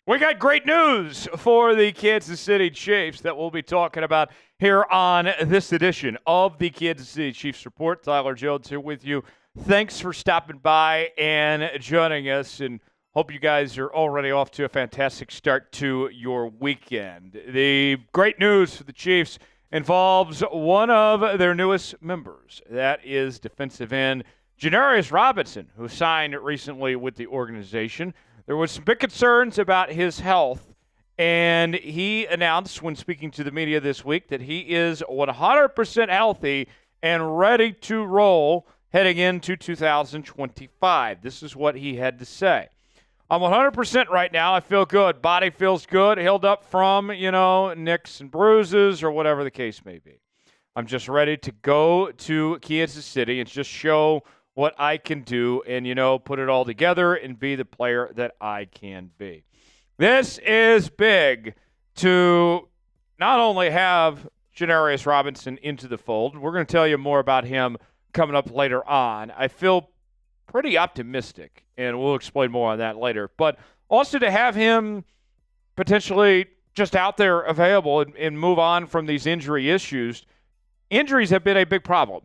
We got great news for the Kansas City Chiefs that we'll be talking about here on this edition of the Kansas City Chiefs Report. Tyler Jones here with you. Thanks for stopping by and joining us, and hope you guys are already off to a fantastic start to your weekend. The great news for the Chiefs involves one of their newest members. That is defensive end Janarius Robinson, who signed recently with the organization. There was some big concerns about his health, and he announced when speaking to the media this week that he is 100% healthy and ready to roll heading into 2025. This is what he had to say. I'm 100% right now. I feel good. Body feels good, healed up from, nicks and bruises or whatever the case may be. I'm just ready to go to Kansas City and just show what I can do and, put it all together and be the player that I can be. This is big to not only have Janarius Robinson into the fold. We're going to tell you more about him coming up later on. I feel pretty optimistic, and we'll explain more on that later. But also to have him potentially just out there available and move on from these injury issues. Injuries have been a big problem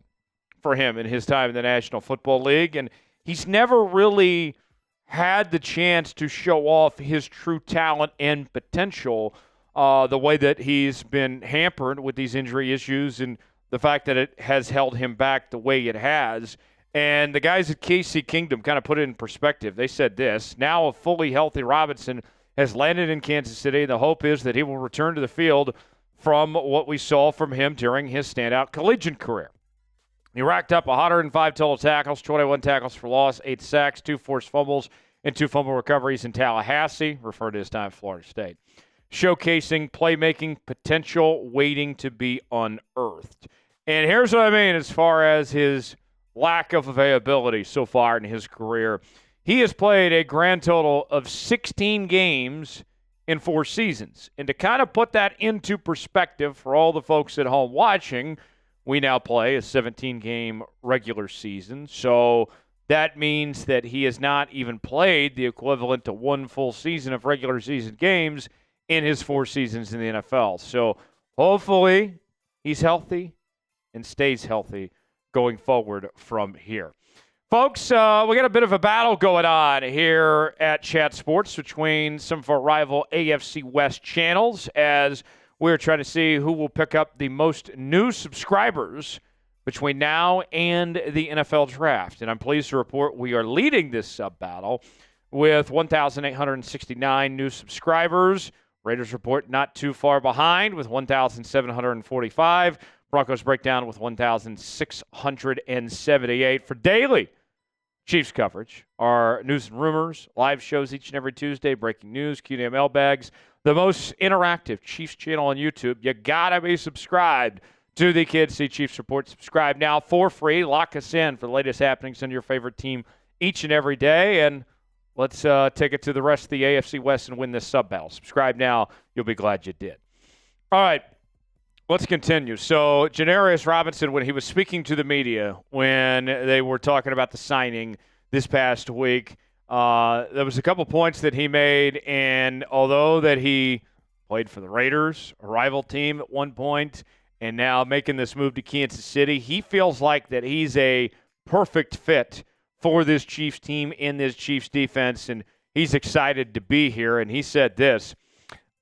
for him in his time in the National Football League, and he's never really had the chance to show off his true talent and potential the way that he's been hampered with these injury issues and the fact that it has held him back the way it has. And the guys at KC Kingdom kind of put it in perspective. They said this: now a fully healthy Robinson has landed in Kansas City. The hope is that he will return to the field from what we saw from him during his standout collegiate career. He racked up 105 total tackles, 21 tackles for loss, 8 sacks, 2 forced fumbles, and 2 fumble recoveries in Tallahassee, referred to his time at Florida State, showcasing playmaking potential waiting to be unearthed. And here's what I mean as far as his lack of availability so far in his career. He has played a grand total of 16 games in 4 seasons. And to kind of put that into perspective for all the folks at home watching, we now play a 17-game regular season. So that means that he has not even played the equivalent to 1 full season of regular season games in his 4 seasons in the NFL. So hopefully he's healthy and stays healthy going forward from here. Folks, we got a bit of a battle going on here at Chat Sports between some of our rival AFC West channels as we're trying to see who will pick up the most new subscribers between now and the NFL Draft. And I'm pleased to report we are leading this sub-battle with 1,869 new subscribers. Raiders Report not too far behind with 1,745. Broncos Breakdown with 1,678 for daily Chiefs coverage. Our news and rumors, live shows each and every Tuesday, breaking news, Q&A mailbags, the most interactive Chiefs channel on YouTube. You got to be subscribed to the Kansas City Chiefs Report. Subscribe now for free. Lock us in for the latest happenings on your favorite team each and every day. And let's take it to the rest of the AFC West and win this sub-battle. Subscribe now. You'll be glad you did. All right. Let's continue. So, Janarius Robinson, when he was speaking to the media, when they were talking about the signing this past week, there was a couple points that he made, and although that he played for the Raiders, a rival team at one point, and now making this move to Kansas City, he feels like that he's a perfect fit for this Chiefs team in this Chiefs defense, and he's excited to be here. And he said this: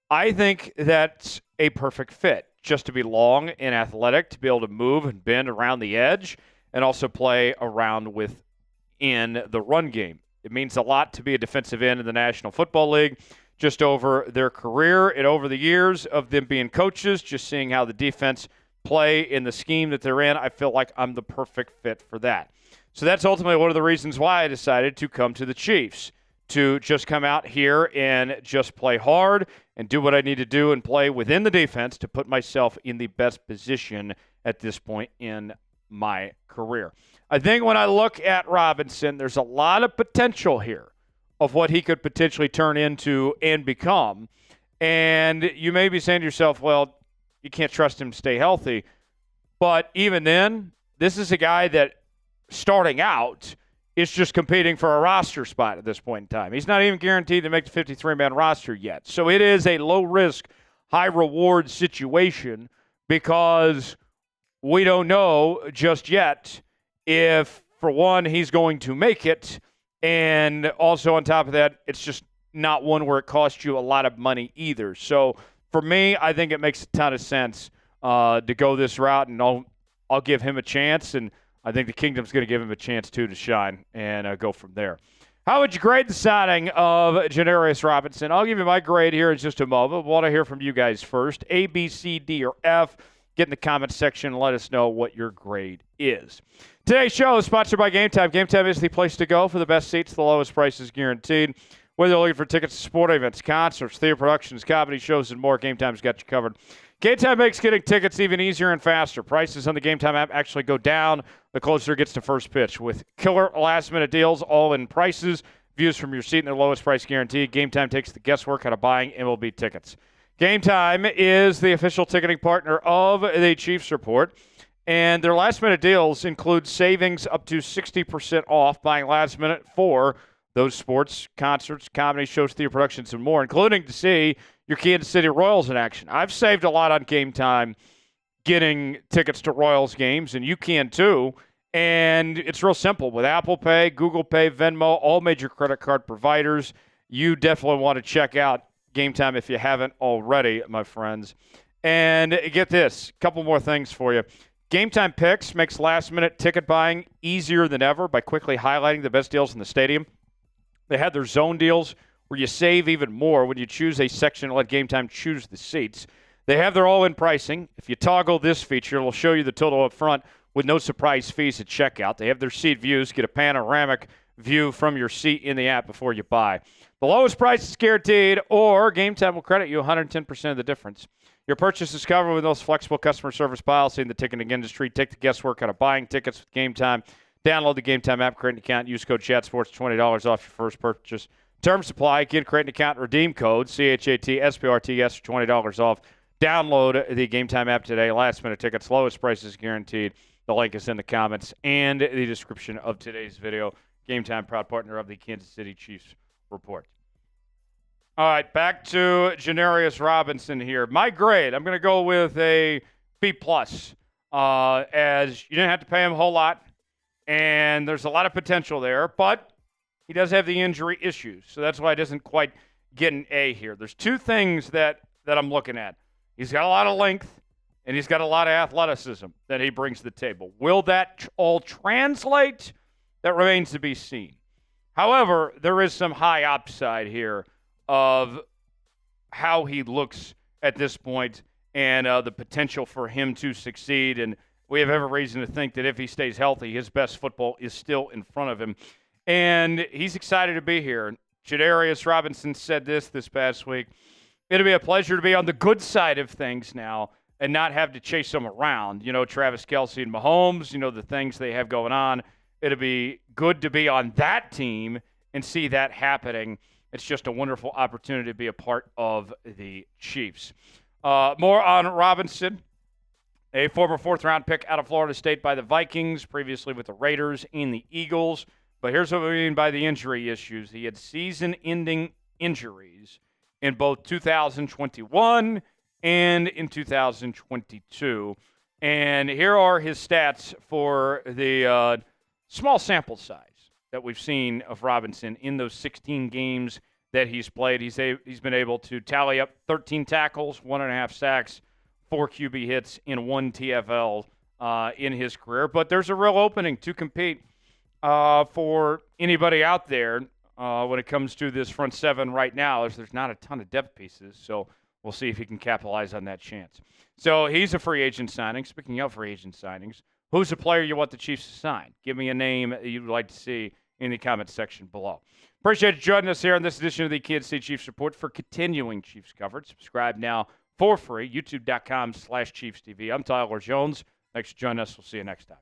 I think that's a perfect fit. Just to be long and athletic, to be able to move and bend around the edge, and also play around within the run game. It means a lot to be a defensive end in the National Football League. Just over their career and over the years of them being coaches, just seeing how the defense play in the scheme that they're in, I feel like I'm the perfect fit for that. So that's ultimately one of the reasons why I decided to come to the Chiefs, to just come out here and just play hard and do what I need to do and play within the defense to put myself in the best position at this point in my career. I think when I look at Robinson, there's a lot of potential here of what he could potentially turn into and become. And you may be saying to yourself, well, you can't trust him to stay healthy. But even then, this is a guy that starting out is just competing for a roster spot at this point in time. He's not even guaranteed to make the 53-man roster yet. So it is a low-risk, high-reward situation because we don't know just yet if, for one, he's going to make it, and also on top of that, it's just not one where it costs you a lot of money either. So for me, I think it makes a ton of sense to go this route, and I'll give him a chance, and I think the Kingdom's going to give him a chance, too, to shine and go from there. How would you grade the signing of Janarius Robinson? I'll give you my grade here in just a moment. I want to hear from you guys first. A, B, C, D, or F. Get in the comments section and let us know what your grade is. Today's show is sponsored by Game Time. Game Time is the place to go for the best seats, the lowest prices guaranteed. Whether you're looking for tickets to sporting events, concerts, theater productions, comedy shows, and more, Game Time's got you covered. Game Time makes getting tickets even easier and faster. Prices on the Game Time app actually go down the closer it gets to first pitch. With killer last-minute deals, all-in prices, views from your seat, and their lowest price guaranteed, Game Time takes the guesswork out of buying MLB tickets. Game Time is the official ticketing partner of the Chiefs Report, and their last-minute deals include savings up to 60% off buying last minute for those sports, concerts, comedy shows, theater productions, and more, including to see your Kansas City Royals in action. I've saved a lot on Game Time getting tickets to Royals games, and you can too. And it's real simple. With Apple Pay, Google Pay, Venmo, all major credit card providers, you definitely want to check out Game Time if you haven't already, my friends. And get this, a couple more things for you. Game Time Picks makes last-minute ticket buying easier than ever by quickly highlighting the best deals in the stadium. They have their zone deals where you save even more when you choose a section and let Game Time choose the seats. They have their all-in pricing. If you toggle this feature, it'll show you the total up front with no surprise fees at checkout. They have their seat views. Get a panoramic view from your seat in the app before you buy. The lowest price is guaranteed, or Game Time will credit you 110% of the difference. Your purchase is covered with those flexible customer service policy in the ticketing industry. Take the guesswork out of buying tickets with Game Time. Download the Game Time app, create an account, use code ChatSports, $20 off your first purchase. Terms apply. Again, create an account, redeem code CHATSPRTS for $20 off. Download the Game Time app today. Last minute tickets, lowest prices guaranteed. The link is in the comments and the description of today's video. Game Time, proud partner of the Kansas City Chiefs Report. All right, back to Janarius Robinson here. My grade, I'm going to go with a B+, as you didn't have to pay him a whole lot, and there's a lot of potential there, but he does have the injury issues, so that's why he doesn't quite get an A here. There's two things that I'm looking at. He's got a lot of length, and he's got a lot of athleticism that he brings to the table. Will that all translate? That remains to be seen. However, there is some high upside here of how he looks at this point and the potential for him to succeed. And we have every reason to think that if he stays healthy, his best football is still in front of him. And he's excited to be here. Janarius Robinson said this past week. It'll be a pleasure to be on the good side of things now and not have to chase them around. You know, Travis Kelce and Mahomes, you know, the things they have going on. It'll be good to be on that team and see that happening. It's just a wonderful opportunity to be a part of the Chiefs. More on Robinson, a former fourth-round pick out of Florida State by the Vikings, previously with the Raiders and the Eagles. But here's what we mean by the injury issues. He had season-ending injuries in both 2021 and in 2022. And here are his stats for the small sample size that we've seen of Robinson in those 16 games that he's played. He's been able to tally up 13 tackles, 1.5 sacks, 4 QB hits, and 1 TFL in his career. But there's a real opening to compete for anybody out there when it comes to this front seven right now, as there's not a ton of depth pieces. So we'll see if he can capitalize on that chance. So he's a free agent signing. Speaking of free agent signings, who's a player you want the Chiefs to sign? Give me a name that you'd like to see in the comments section below. Appreciate you joining us here on this edition of the Kansas City Chiefs Report. For continuing Chiefs coverage, subscribe now for free, youtube.com/ChiefsTV. I'm Tyler Jones. Thanks for joining us. We'll see you next time.